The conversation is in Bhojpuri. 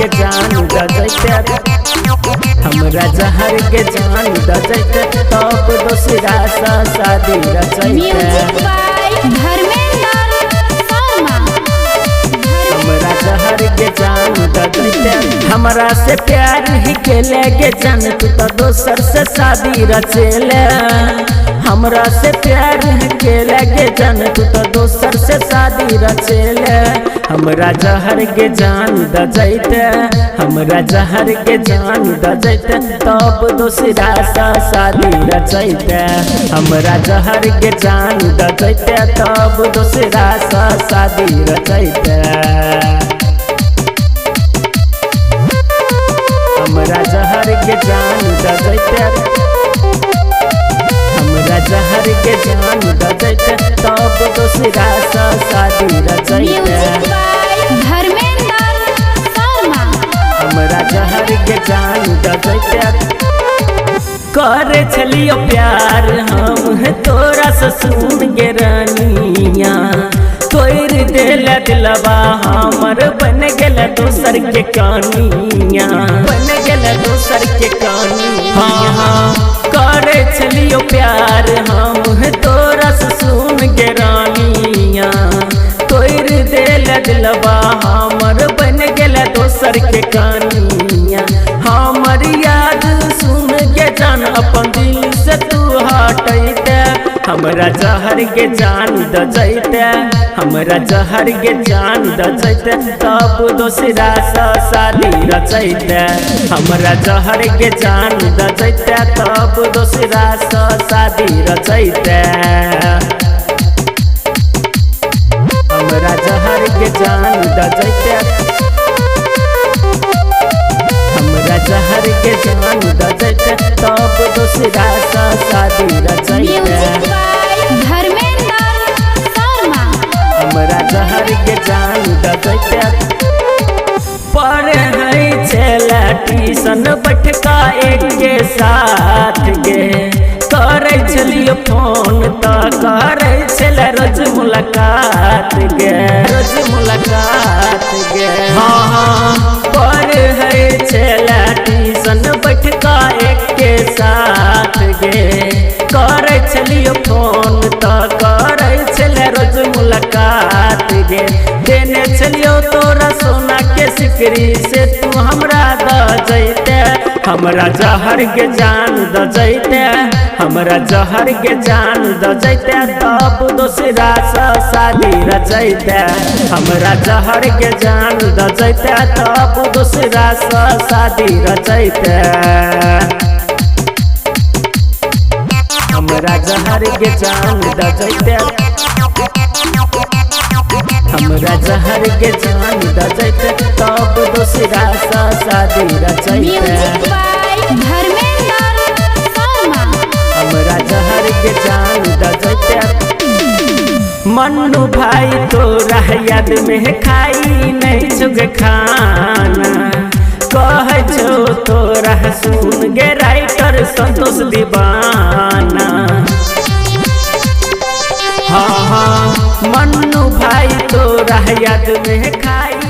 के जान द जैते हमरा जहर के जान द जैते तब दोसरा सा शादी रचैते हमरा जहर के जान द जैते हमरा से प्यार ही के लेके जान तू तो दोसर से शादी रचेले हमरा से प्यार के लगे जान तू तो दोसर से शादी रचेले हमरा जहर के जान द जैते हमरा जहर के जान द जैते तब दोसरा सा शादी रचैते हमरा जहर के जान द जैते तब दोसरा सा शादी रचैते हमरा जहर के जान द जैते हमरा जहर के जान द जैते तब दोसरा सा शादी रचैते हमरा जहर के जान द जैते करे छलियो प्यार हम तोरा से सुन के रानिया तोर दिल दिलवा हमर बन गेल दोसर के कानिया बन गेल दोसर के कानिया हाँ करे छलियो प्यार हम तोरा से सुन के रानिया तोर दिल दिलवा हमर बन गेल दोसर के कानिया हमर याद सुन के जान अपन दिल से तू हटैते हमरा जहर के जान द जैते हमरा जहर के जान द जैते तब दोसरा सा शादी रचैते हमरा जहर के जान द जैते तब दोसरा सा शादी रचैते हमरा जहर के जान द जैते हमरा जहर के जान द जैते तब दोसरा सा शादी रचैते हमरा जहर के जान द जैते पढ़े है छेला ट्यूशन बैठका एक के साथ गे करे छलियो फोन त करे छले रोज मुलाकात गे रोज मुलाकात गे हाँ हाँ पढ़े है छेला ट्यूशन बैठका एक के साथ गे करे छलियो फोन त करे छले रोज मुलाकात गे देने छलियो तोरा सोना के सिकरी से तू हमरा द जैते हमरा जहर के जान द जैते हमरा जहर के जान द जैते तब दोसरा सा शादी रचैते हमरा जहर के जान द जैते तब दोसरा सा शादी रचैते हमरा जहर के जान द जैते हमरा जहर के जान द जैते तब दोसरा सा शादी रचैते हमरा जहर के जान द जैते मन्नू भाई तोरा याद में खाई नहीं छुग खाना कह छो तोरा सुन गे राइटर संतोष दीवाना हाँ हाँ मन्नू भाई तोरा याद में खाई